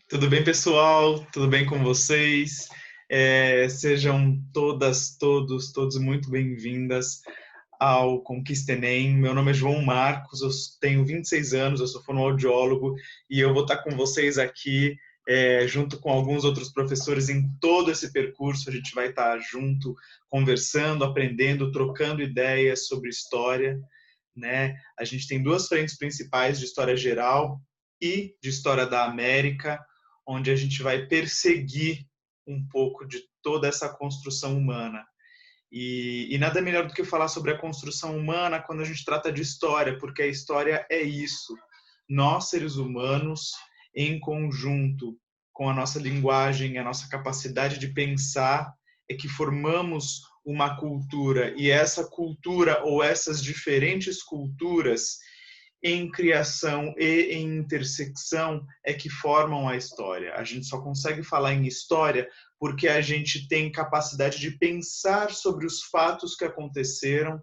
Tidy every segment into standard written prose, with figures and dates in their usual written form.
Tudo bem, pessoal? Tudo bem com vocês? Sejam todas, todos muito bem-vindas ao Conquista Enem. Meu nome é João Marcos, eu tenho 26 anos, eu sou fonoaudiólogo e eu vou estar com vocês aqui, junto com alguns outros professores em todo esse percurso. A gente vai estar junto, conversando, aprendendo, trocando ideias sobre história, né? A gente tem duas frentes principais de história geral e de história da América, onde a gente vai perseguir um pouco de toda essa construção humana. E nada melhor do que falar sobre a construção humana quando a gente trata de história, porque a história é isso. Nós, seres humanos, em conjunto com a nossa linguagem, a nossa capacidade de pensar, é que formamos uma cultura. E essa cultura, ou essas diferentes culturas, em criação e em intersecção é que formam a história. A gente só consegue falar em história porque a gente tem capacidade de pensar sobre os fatos que aconteceram,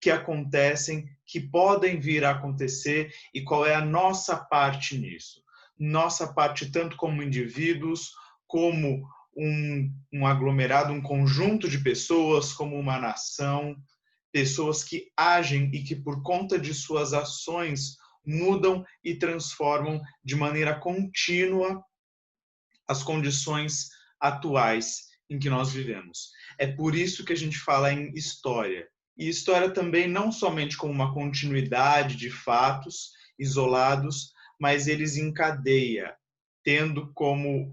que acontecem, que podem vir a acontecer e qual é a nossa parte nisso. Nossa parte tanto como indivíduos, como um aglomerado, um conjunto de pessoas, como uma nação, pessoas que agem e que, por conta de suas ações, mudam e transformam de maneira contínua as condições atuais em que nós vivemos. É por isso que a gente fala em história. E história também não somente como uma continuidade de fatos isolados, mas eles em cadeia, tendo como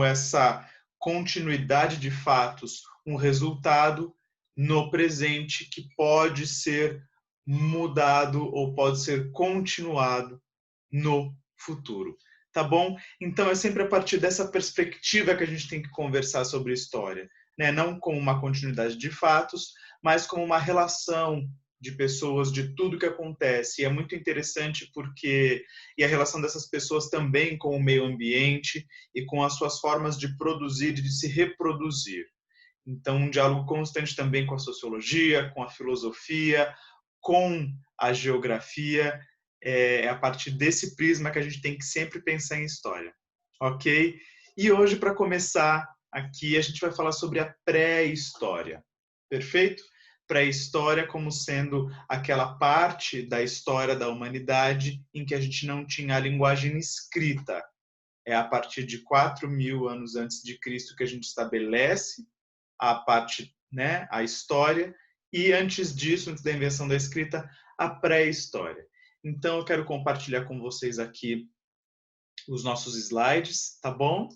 essa continuidade de fatos um resultado no presente que pode ser mudado ou pode ser continuado no futuro. Tá bom? Então é sempre a partir dessa perspectiva que a gente tem que conversar sobre história, né? Não como uma continuidade de fatos, mas como uma relação de pessoas, de tudo que acontece. E é muito interessante porque e a relação dessas pessoas também com o meio ambiente e com as suas formas de produzir e de se reproduzir. Então, um diálogo constante também com a sociologia, com a filosofia, com a geografia. É a partir desse prisma que a gente tem que sempre pensar em história, ok? E hoje, para começar aqui, a gente vai falar sobre a pré-história, perfeito? Pré-história como sendo aquela parte da história da humanidade em que a gente não tinha a linguagem escrita. É a partir de 4.000 anos antes de Cristo que a gente estabelece a parte, né, a história, e antes disso, antes da invenção da escrita, a pré-história. Então, eu quero compartilhar com vocês aqui os nossos slides, tá bom?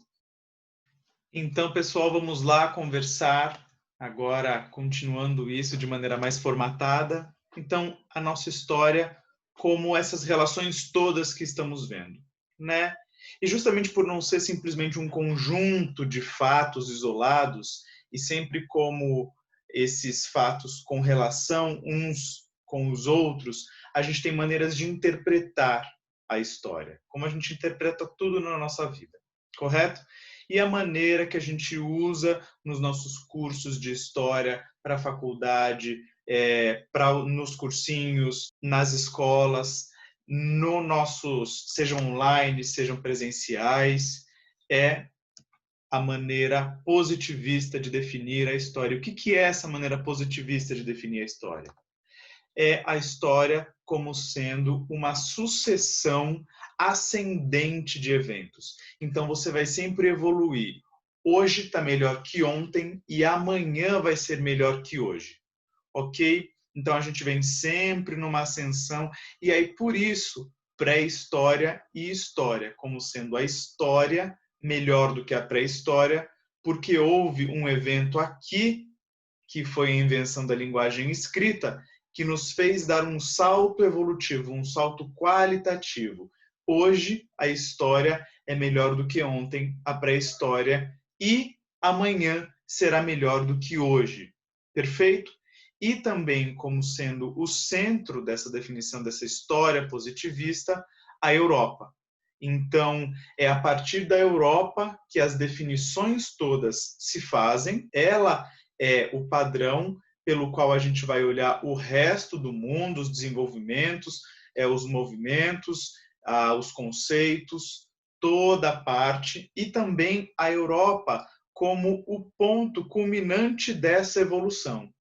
Então, pessoal, vamos lá conversar agora, continuando isso de maneira mais formatada. Então, a nossa história, como essas relações todas que estamos vendo, né? E justamente por não ser simplesmente um conjunto de fatos isolados, e sempre como esses fatos com relação uns com os outros, a gente tem maneiras de interpretar a história, como a gente interpreta tudo na nossa vida, correto? E a maneira que a gente usa nos nossos cursos de história para a faculdade, nos cursinhos, nas escolas, no nossos, sejam online, sejam presenciais, é a maneira positivista de definir a história. O que é essa maneira positivista de definir a história? É a história como sendo uma sucessão ascendente de eventos. Então você vai sempre evoluir. Hoje está melhor que ontem e amanhã vai ser melhor que hoje, ok? Então a gente vem sempre numa ascensão e aí por isso pré-história e história como sendo a história melhor do que a pré-história, porque houve um evento aqui que foi a invenção da linguagem escrita, que nos fez dar um salto evolutivo, um salto qualitativo. Hoje, a história é melhor do que ontem, a pré-história, e amanhã será melhor do que hoje. Perfeito? E também, como sendo o centro dessa definição dessa história positivista, a Europa. Então, é a partir da Europa que as definições todas se fazem. Ela é o padrão pelo qual a gente vai olhar o resto do mundo, os desenvolvimentos, os movimentos, os conceitos, toda parte, e também a Europa como o ponto culminante dessa evolução,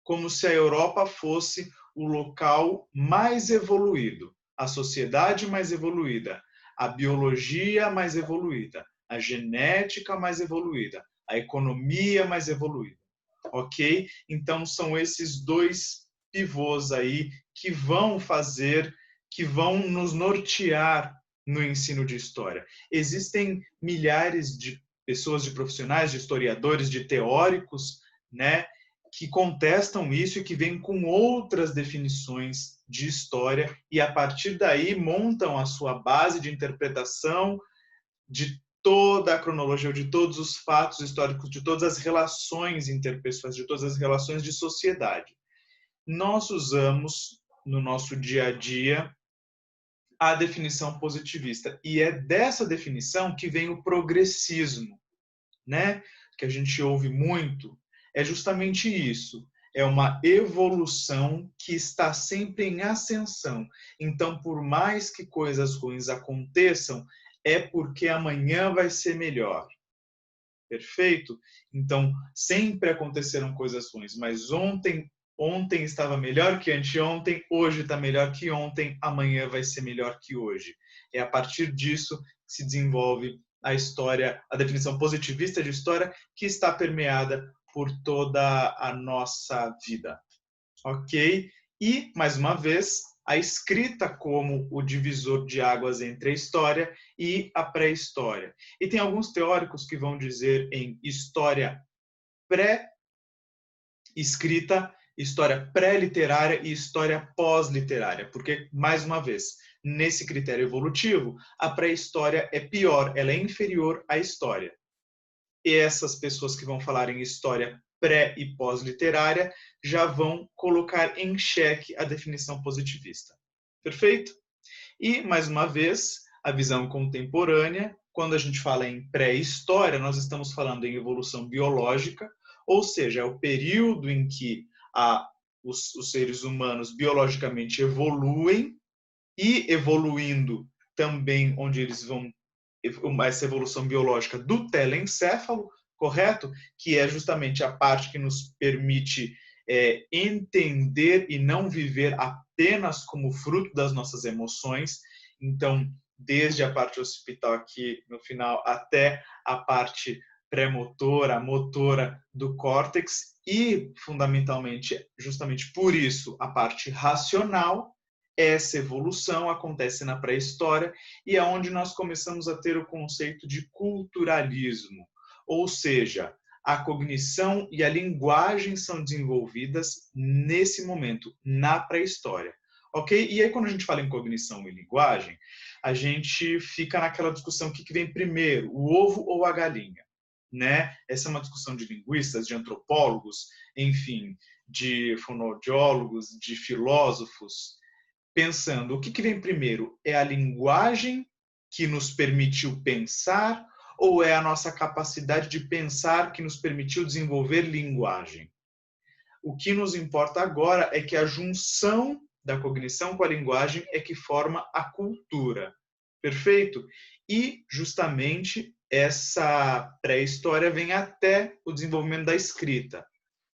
como se a Europa fosse o local mais evoluído, a sociedade mais evoluída, a biologia mais evoluída, a genética mais evoluída, a economia mais evoluída, ok? Então são esses dois pivôs aí que vão nos nortear no ensino de história. Existem milhares de pessoas, de profissionais, de historiadores, de teóricos, né, que contestam isso e que vêm com outras definições de história e a partir daí montam a sua base de interpretação de toda a cronologia, de todos os fatos históricos, de todas as relações interpessoais, de todas as relações de sociedade. Nós usamos no nosso dia a dia a definição positivista e é dessa definição que vem o progressismo, né? Que a gente ouve muito, é justamente isso. É uma evolução que está sempre em ascensão. Então, por mais que coisas ruins aconteçam, é porque amanhã vai ser melhor. Perfeito? Então, sempre aconteceram coisas ruins, mas ontem estava melhor que anteontem, hoje está melhor que ontem, amanhã vai ser melhor que hoje. É a partir disso que se desenvolve a história, a definição positivista de história, que está permeada por toda a nossa vida. Ok? E, mais uma vez, a escrita como o divisor de águas entre a história e a pré-história. E tem alguns teóricos que vão dizer em história pré-escrita, história pré-literária e história pós-literária, porque, mais uma vez, nesse critério evolutivo, a pré-história é pior, ela é inferior à história. E essas pessoas que vão falar em história pré e pós-literária já vão colocar em xeque a definição positivista. Perfeito? E, mais uma vez, a visão contemporânea, quando a gente fala em pré-história, nós estamos falando em evolução biológica, ou seja, é o período em que os seres humanos biologicamente evoluem e evoluindo também onde eles vão essa evolução biológica do telencéfalo, correto? Que é justamente a parte que nos permite entender e não viver apenas como fruto das nossas emoções. Então, desde a parte occipital aqui no final até a parte pré-motora, motora do córtex e, fundamentalmente, justamente por isso, a parte racional. Essa evolução acontece na pré-história e é onde nós começamos a ter o conceito de culturalismo, ou seja, a cognição e a linguagem são desenvolvidas nesse momento, na pré-história. Ok? E aí, quando a gente fala em cognição e linguagem, a gente fica naquela discussão: o que vem primeiro, o ovo ou a galinha? Né? Essa é uma discussão de linguistas, de antropólogos, enfim, de fonoaudiólogos, de filósofos, pensando o que vem primeiro? É a linguagem que nos permitiu pensar ou é a nossa capacidade de pensar que nos permitiu desenvolver linguagem? O que nos importa agora é que a junção da cognição com a linguagem é que forma a cultura. Perfeito? E, justamente, essa pré-história vem até o desenvolvimento da escrita.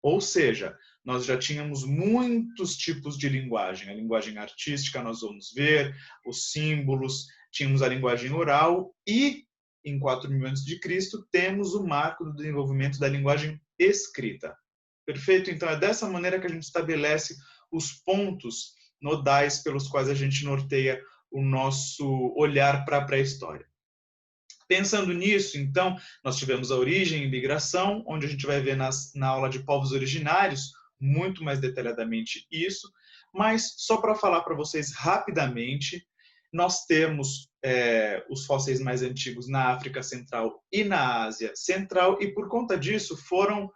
Ou seja, nós já tínhamos muitos tipos de linguagem. A linguagem artística, nós vamos ver, os símbolos, tínhamos a linguagem oral e, em 4.000 a.C., temos o marco do desenvolvimento da linguagem escrita. Perfeito? Então, é dessa maneira que a gente estabelece os pontos nodais pelos quais a gente norteia o nosso olhar para a pré-história. Pensando nisso, então, nós tivemos a origem e migração, onde a gente vai ver na aula de povos originários muito mais detalhadamente isso, mas só para falar para vocês rapidamente, nós temos os fósseis mais antigos na África Central e na Ásia Central, e por conta disso foram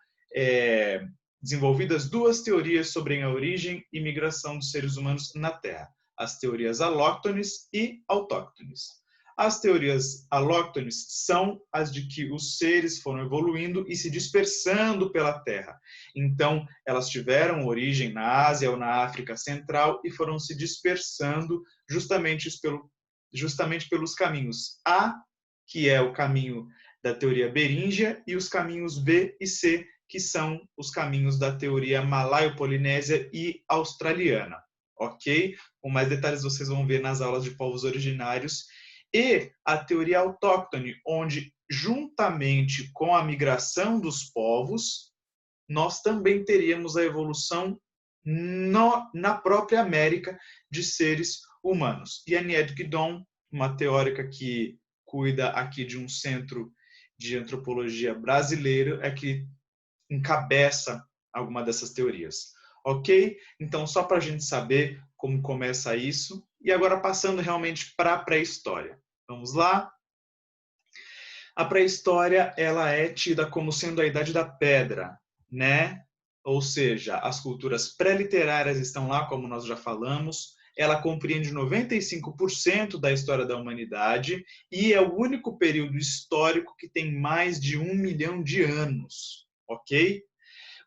desenvolvidas duas teorias sobre a origem e migração dos seres humanos na Terra, as teorias alóctones e autóctones. As teorias alóctones são as de que os seres foram evoluindo e se dispersando pela Terra. Então, elas tiveram origem na Ásia ou na África Central e foram se dispersando justamente pelo justamente pelos caminhos A, que é o caminho da teoria beríngia, e os caminhos B e C, que são os caminhos da teoria malaio-polinésia e australiana, ok? Com mais detalhes vocês vão ver nas aulas de povos originários. E a teoria autóctone, onde, juntamente com a migração dos povos, nós também teríamos a evolução na própria América de seres humanos. E a Nied Guidon, uma teórica que cuida aqui de um centro de antropologia brasileiro, é que encabeça alguma dessas teorias. Ok? Então, só para a gente saber como começa isso. E agora passando realmente para a pré-história. Vamos lá? A pré-história, ela é tida como sendo a idade da pedra, né? Ou seja, as culturas pré-literárias estão lá, como nós já falamos. Ela compreende 95% da história da humanidade e é o único período histórico que tem mais de 1 milhão de anos, ok?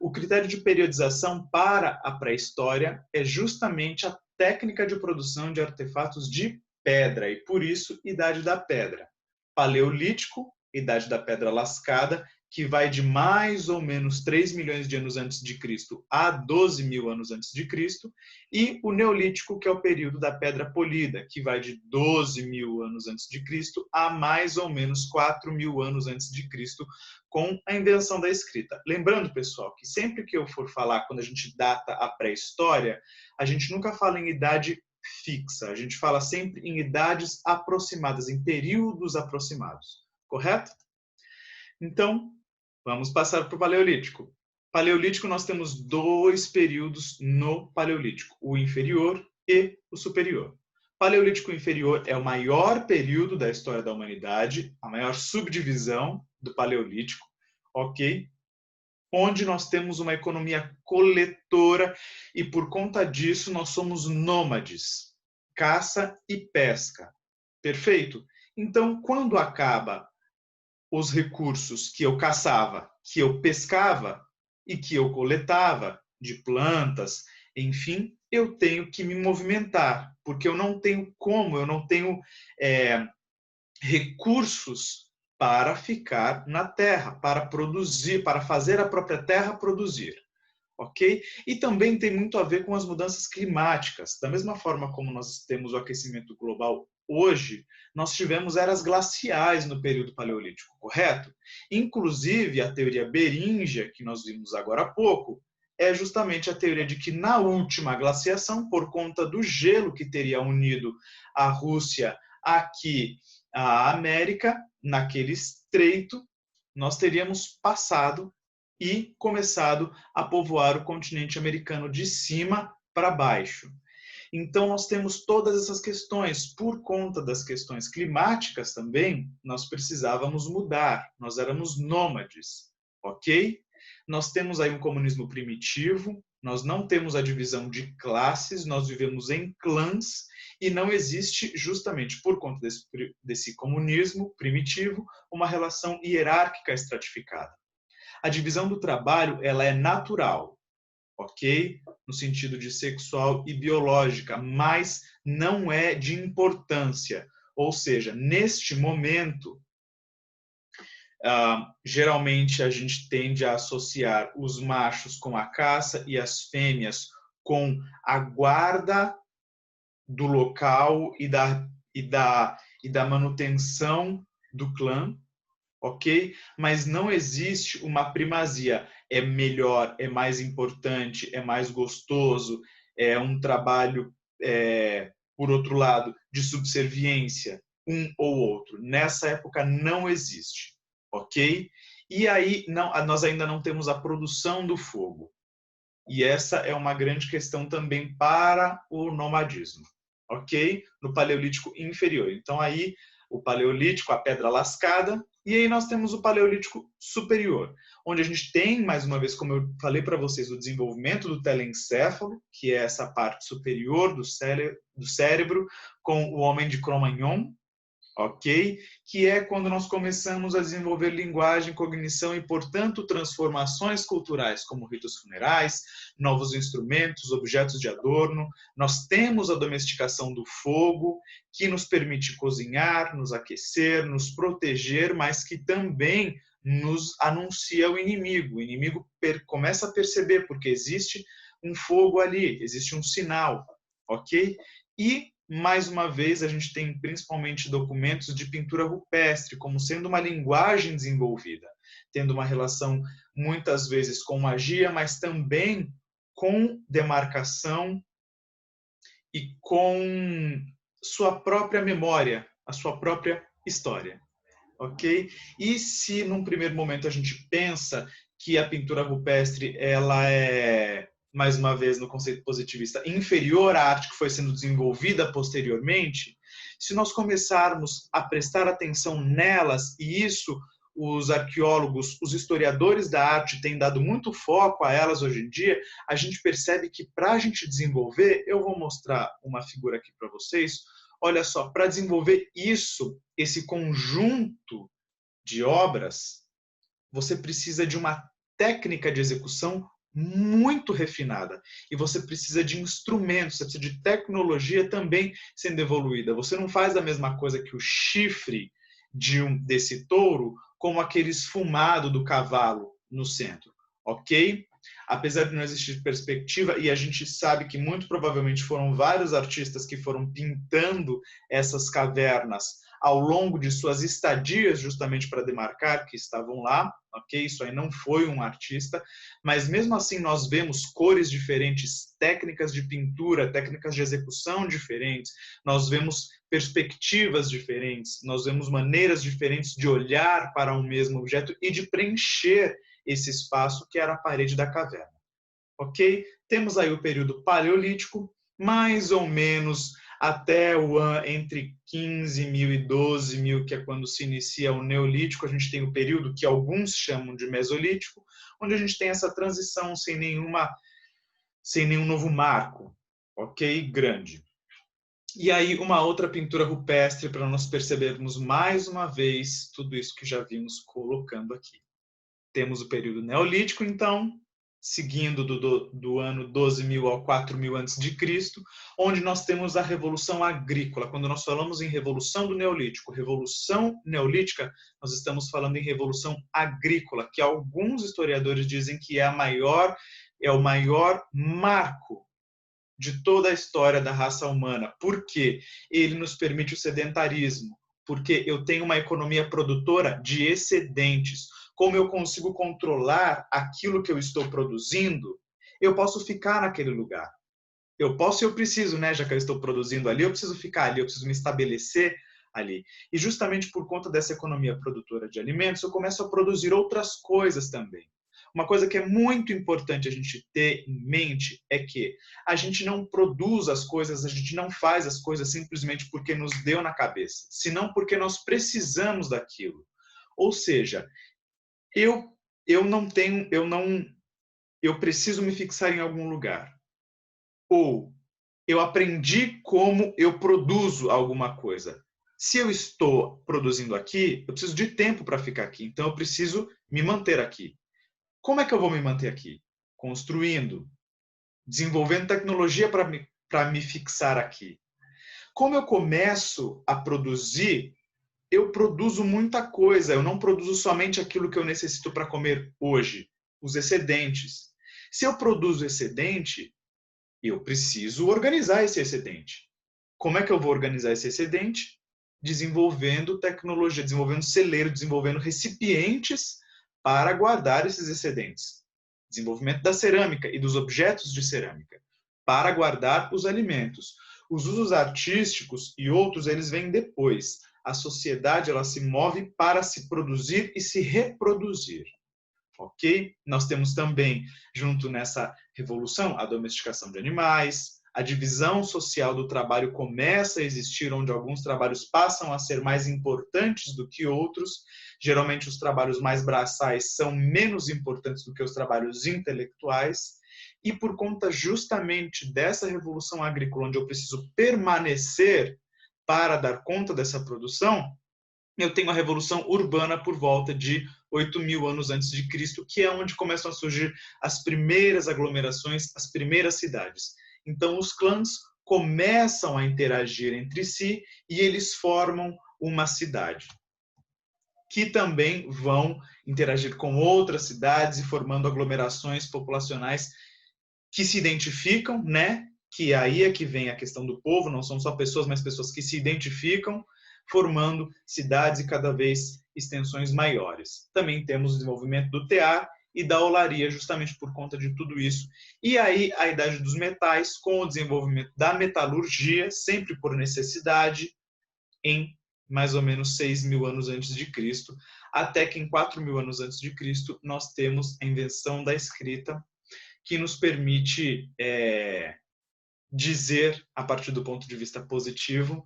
O critério de periodização para a pré-história é justamente a técnica de produção de artefatos de pedra e, por isso, Idade da Pedra. Paleolítico, Idade da Pedra Lascada, que vai de mais ou menos 3 milhões de anos antes de Cristo a 12 mil anos antes de Cristo, e o Neolítico, que é o período da Pedra Polida, que vai de 12 mil anos antes de Cristo a mais ou menos 4 mil anos antes de Cristo, com a invenção da escrita. Lembrando, pessoal, que sempre que eu for falar, quando a gente data a pré-história, a gente nunca fala em idade fixa, a gente fala sempre em idades aproximadas, em períodos aproximados, correto? Então, vamos passar para o Paleolítico. Paleolítico, nós temos 2 períodos no Paleolítico, o inferior e o superior. Paleolítico inferior é o maior período da história da humanidade, a maior subdivisão do Paleolítico, ok? Onde nós temos uma economia coletora e, por conta disso, nós somos nômades, caça e pesca. Perfeito? Então, quando acaba os recursos que eu caçava, que eu pescava e que eu coletava de plantas, enfim, eu tenho que me movimentar, porque eu não tenho como, eu não tenho recursos para ficar na terra, para produzir, para fazer a própria terra produzir. Ok? E também tem muito a ver com as mudanças climáticas. Da mesma forma como nós temos o aquecimento global hoje, nós tivemos eras glaciais no período paleolítico, correto? Inclusive, a teoria beríngia, que nós vimos agora há pouco, é justamente a teoria de que na última glaciação, por conta do gelo que teria unido a Rússia aqui à América, naquele estreito, nós teríamos passado e começado a povoar o continente americano de cima para baixo. Então, nós temos todas essas questões. Por conta das questões climáticas também, nós precisávamos mudar. Nós éramos nômades, ok? Nós temos aí um comunismo primitivo, nós não temos a divisão de classes, nós vivemos em clãs e não existe, justamente por conta desse comunismo primitivo, uma relação hierárquica estratificada. A divisão do trabalho, ela é natural, ok? No sentido de sexual e biológica, mas não é de importância. Ou seja, neste momento, geralmente a gente tende a associar os machos com a caça e as fêmeas com a guarda do local e da manutenção do clã, ok? Mas não existe uma primazia. É melhor, é mais importante, é mais gostoso, é um trabalho, por outro lado, de subserviência, um ou outro. Nessa época não existe, ok? E aí nós ainda não temos a produção do fogo. E essa é uma grande questão também para o nomadismo, ok? No Paleolítico inferior. Então aí o Paleolítico, a pedra lascada, e aí nós temos o Paleolítico superior, onde a gente tem, mais uma vez, como eu falei para vocês, o desenvolvimento do telencéfalo, que é essa parte superior do cérebro, com o homem de Cro-Magnon, ok? Que é quando nós começamos a desenvolver linguagem, cognição e, portanto, transformações culturais, como ritos funerais, novos instrumentos, objetos de adorno. Nós temos a domesticação do fogo, que nos permite cozinhar, nos aquecer, nos proteger, mas que também nos anuncia o inimigo. O inimigo começa a perceber, porque existe um fogo ali, existe um sinal, ok? E mais uma vez, a gente tem principalmente documentos de pintura rupestre como sendo uma linguagem desenvolvida, tendo uma relação muitas vezes com magia, mas também com demarcação e com sua própria memória, a sua própria história, ok? E se num primeiro momento a gente pensa que a pintura rupestre ela é, mais uma vez no conceito positivista, inferior à arte que foi sendo desenvolvida posteriormente, se nós começarmos a prestar atenção nelas, e isso os arqueólogos, os historiadores da arte têm dado muito foco a elas hoje em dia, a gente percebe que para a gente desenvolver, eu vou mostrar uma figura aqui para vocês, olha só, para desenvolver isso, esse conjunto de obras, você precisa de uma técnica de execução muito refinada. E você precisa de instrumentos, você precisa de tecnologia também sendo evoluída. Você não faz a mesma coisa que o chifre desse touro como aquele esfumado do cavalo no centro, ok? Apesar de não existir perspectiva, e a gente sabe que muito provavelmente foram vários artistas que foram pintando essas cavernas ao longo de suas estadias, justamente para demarcar que estavam lá, ok? Isso aí não foi um artista, mas mesmo assim nós vemos cores diferentes, técnicas de pintura, técnicas de execução diferentes, nós vemos perspectivas diferentes, nós vemos maneiras diferentes de olhar para um mesmo objeto e de preencher esse espaço que era a parede da caverna, ok? Temos aí o período paleolítico, mais ou menos até entre 15.000 e 12.000, que é quando se inicia o Neolítico. A gente tem o período que alguns chamam de Mesolítico, onde a gente tem essa transição sem nenhum novo marco, ok? Grande. E aí uma outra pintura rupestre para nós percebermos mais uma vez tudo isso que já vimos colocando aqui. Temos o período Neolítico, então, seguindo do ano 12.000 ao 4.000 a.C., onde nós temos a Revolução Agrícola. Quando nós falamos em Revolução do Neolítico, Revolução Neolítica, nós estamos falando em Revolução Agrícola, que alguns historiadores dizem que é o maior marco de toda a história da raça humana. Por quê? Ele nos permite o sedentarismo, porque eu tenho uma economia produtora de excedentes. Como eu consigo controlar aquilo que eu estou produzindo, eu posso ficar naquele lugar. Eu preciso, né? Já que eu estou produzindo ali, eu preciso ficar ali, eu preciso me estabelecer ali. E justamente por conta dessa economia produtora de alimentos, eu começo a produzir outras coisas também. Uma coisa que é muito importante a gente ter em mente é que a gente não produz as coisas, a gente não faz as coisas simplesmente porque nos deu na cabeça, senão porque nós precisamos daquilo. Ou seja, eu preciso me fixar em algum lugar. Ou eu aprendi como eu produzo alguma coisa. Se eu estou produzindo aqui, eu preciso de tempo para ficar aqui. Então eu preciso me manter aqui. Como é que eu vou me manter aqui? Construindo, desenvolvendo tecnologia para me fixar aqui. Como eu começo a produzir, eu produzo muita coisa. Eu não produzo somente aquilo que eu necessito para comer hoje, os excedentes. Se eu produzo excedente, eu preciso organizar esse excedente. Como é que eu vou organizar esse excedente? Desenvolvendo tecnologia, desenvolvendo celeiro, desenvolvendo recipientes para guardar esses excedentes. Desenvolvimento da cerâmica e dos objetos de cerâmica para guardar os alimentos. Os usos artísticos e outros, eles vêm depois. A sociedade, ela se move para se produzir e se reproduzir. Ok? Nós temos também, junto nessa revolução, a domesticação de animais, a divisão social do trabalho começa a existir, onde alguns trabalhos passam a ser mais importantes do que outros. Geralmente, os trabalhos mais braçais são menos importantes do que os trabalhos intelectuais. E por conta justamente dessa revolução agrícola, onde eu preciso permanecer para dar conta dessa produção, eu tenho a Revolução Urbana por volta de 8.000 anos antes de Cristo, que é onde começam a surgir as primeiras aglomerações, as primeiras cidades. Então, os clãs começam a interagir entre si e eles formam uma cidade, que também vão interagir com outras cidades e formando aglomerações populacionais que se identificam, né? Que aí é que vem a questão do povo, não são só pessoas, mas pessoas que se identificam, formando cidades e cada vez extensões maiores. Também temos o desenvolvimento do tear e da olaria, justamente por conta de tudo isso. E aí a Idade dos Metais, com o desenvolvimento da metalurgia, sempre por necessidade, em mais ou menos 6.000 anos antes de Cristo, até que em 4.000 anos antes de Cristo nós temos a invenção da escrita, que nos permite dizer, a partir do ponto de vista positivo,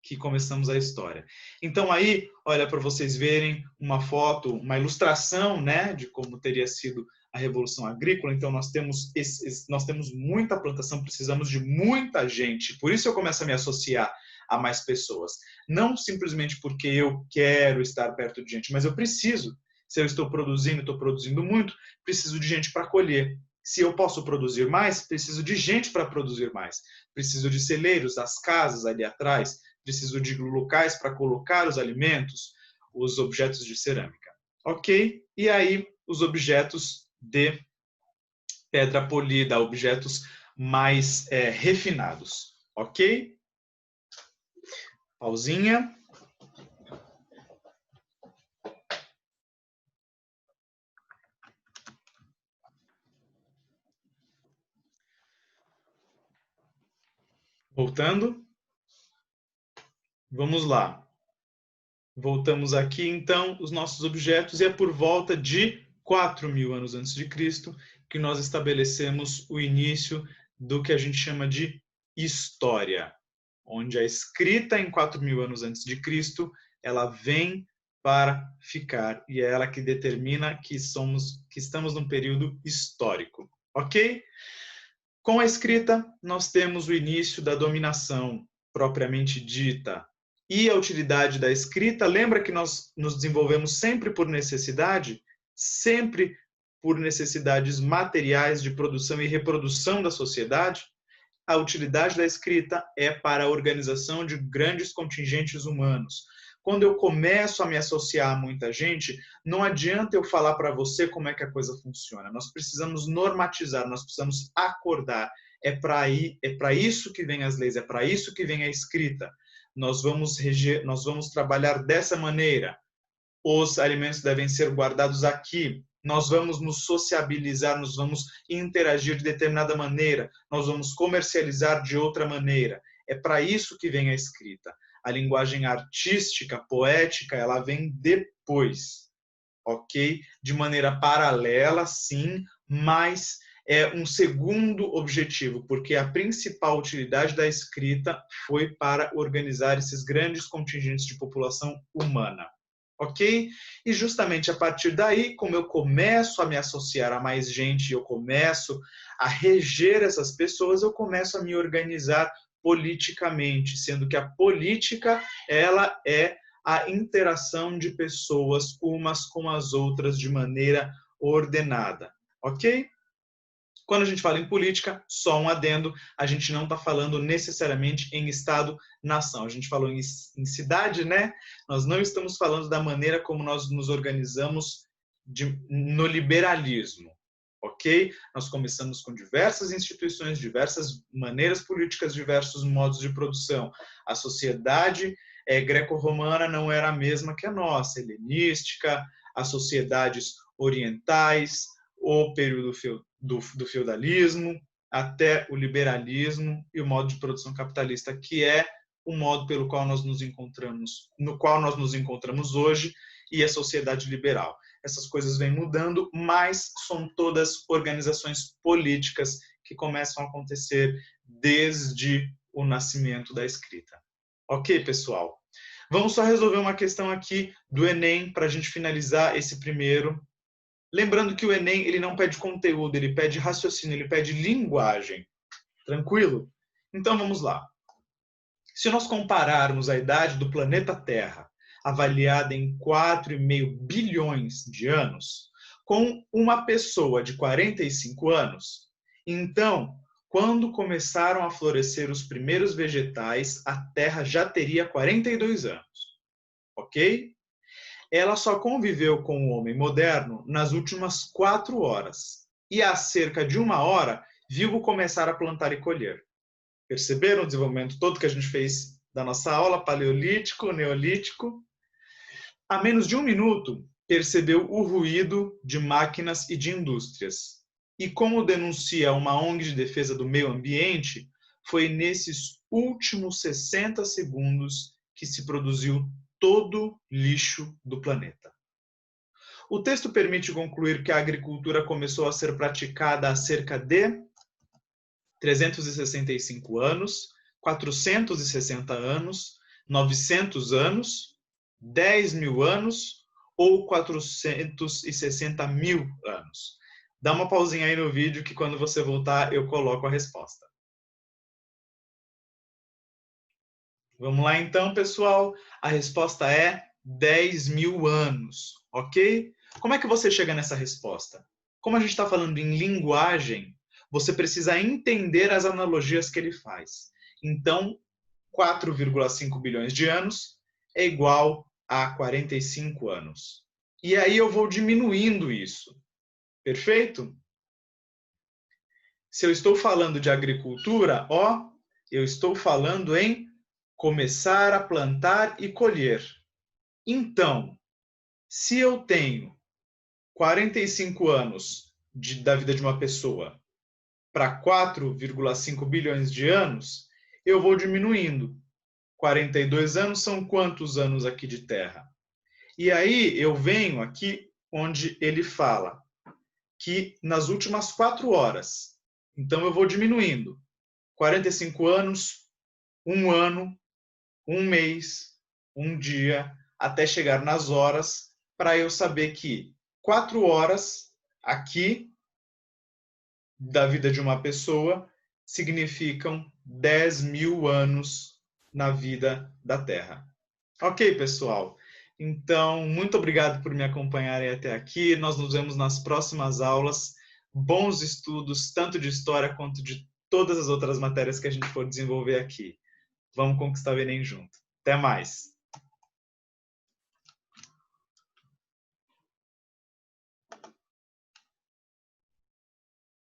que começamos a história. Então aí, olha, para vocês verem uma foto, uma ilustração, né, de como teria sido a Revolução Agrícola. Então nós temos muita plantação, precisamos de muita gente. Por isso eu começo a me associar a mais pessoas. Não simplesmente porque eu quero estar perto de gente, mas eu preciso. Se eu estou produzindo muito, preciso de gente para colher. Se eu posso produzir mais, preciso de gente para produzir mais. Preciso de celeiros, das casas ali atrás. Preciso de locais para colocar os alimentos, os objetos de cerâmica. Ok? E aí, os objetos de pedra polida, objetos mais refinados. Ok? Pausinha. Voltando. Vamos lá. Voltamos aqui, então, os nossos objetos, e é por volta de 4.000 anos antes de Cristo que nós estabelecemos o início do que a gente chama de história, onde a escrita em 4.000 anos antes de Cristo, ela vem para ficar, e é ela que determina que estamos num período histórico, ok? Com a escrita, nós temos o início da dominação propriamente dita. E a utilidade da escrita, lembra que nós nos desenvolvemos sempre por necessidade? Sempre por necessidades materiais de produção e reprodução da sociedade? A utilidade da escrita é para a organização de grandes contingentes humanos. Quando eu começo a me associar a muita gente, não adianta eu falar para você como é que a coisa funciona. Nós precisamos normatizar, nós precisamos acordar. É para isso que vem as leis, é para isso que vem a escrita. Nós vamos trabalhar dessa maneira. Os alimentos devem ser guardados aqui. Nós vamos nos sociabilizar, nós vamos interagir de determinada maneira, nós vamos comercializar de outra maneira. É para isso que vem a escrita. A linguagem artística, poética, ela vem depois, ok? De maneira paralela, sim, mas é um segundo objetivo, porque a principal utilidade da escrita foi para organizar esses grandes contingentes de população humana. Ok? E justamente a partir daí, como eu começo a me associar a mais gente, eu começo a reger essas pessoas, eu começo a me organizar politicamente, sendo que a política, ela é a interação de pessoas umas com as outras de maneira ordenada. Ok? Quando a gente fala em política, só um adendo, a gente não está falando necessariamente em Estado-nação. A gente falou em cidade, né? Nós não estamos falando da maneira como nós nos organizamos no liberalismo, ok? Nós começamos com diversas instituições, diversas maneiras políticas, diversos modos de produção. A sociedade greco-romana não era a mesma que a nossa, helenística, as sociedades orientais, o período do feudalismo até o liberalismo e o modo de produção capitalista, que é o modo pelo qual nós nos encontramos, no qual nós nos encontramos hoje, e a sociedade liberal. Essas coisas vêm mudando, mas são todas organizações políticas que começam a acontecer desde o nascimento da escrita. Ok, pessoal? Vamos só resolver uma questão aqui do Enem para a gente finalizar esse primeiro. Lembrando que o Enem ele não pede conteúdo, ele pede raciocínio, ele pede linguagem. Tranquilo? Então vamos lá. Se nós compararmos a idade do planeta Terra, avaliada em 4,5 bilhões de anos, com uma pessoa de 45 anos, então, quando começaram a florescer os primeiros vegetais, a Terra já teria 42 anos, ok? Ela só conviveu com o homem moderno nas últimas 4 horas, e há cerca de 1 hora viu-o começar a plantar e colher. Perceberam o desenvolvimento todo que a gente fez da nossa aula, paleolítico, neolítico? Há menos de 1 minuto, percebeu o ruído de máquinas e de indústrias. E como denuncia uma ONG de defesa do meio ambiente, foi nesses últimos 60 segundos que se produziu todo lixo do planeta. O texto permite concluir que a agricultura começou a ser praticada há cerca de 365 anos, 460 anos, 900 anos, 10 mil anos ou 460 mil anos. Dá uma pausinha aí no vídeo que quando você voltar eu coloco a resposta. Vamos lá então, pessoal. A resposta é 10 mil anos, ok? Como é que você chega nessa resposta? Como a gente está falando em linguagem, você precisa entender as analogias que ele faz. Então, 4,5 bilhões de anos é igual a 45 anos. E aí eu vou diminuindo isso. Perfeito? Se eu estou falando de agricultura, ó, eu estou falando em começar a plantar e colher. Então, se eu tenho 45 anos da vida de uma pessoa para 4,5 bilhões de anos, eu vou diminuindo. 42 anos são quantos anos aqui de Terra? E aí eu venho aqui onde ele fala que nas últimas 4 horas, então eu vou diminuindo. 45 anos, 1 ano, 1 mês, 1 dia, até chegar nas horas, para eu saber que 4 horas aqui da vida de uma pessoa significam 10 mil anos na vida da Terra. Ok, pessoal? Então, muito obrigado por me acompanharem até aqui. Nós nos vemos nas próximas aulas. Bons estudos, tanto de história quanto de todas as outras matérias que a gente for desenvolver aqui. Vamos conquistar o Enem junto. Até mais!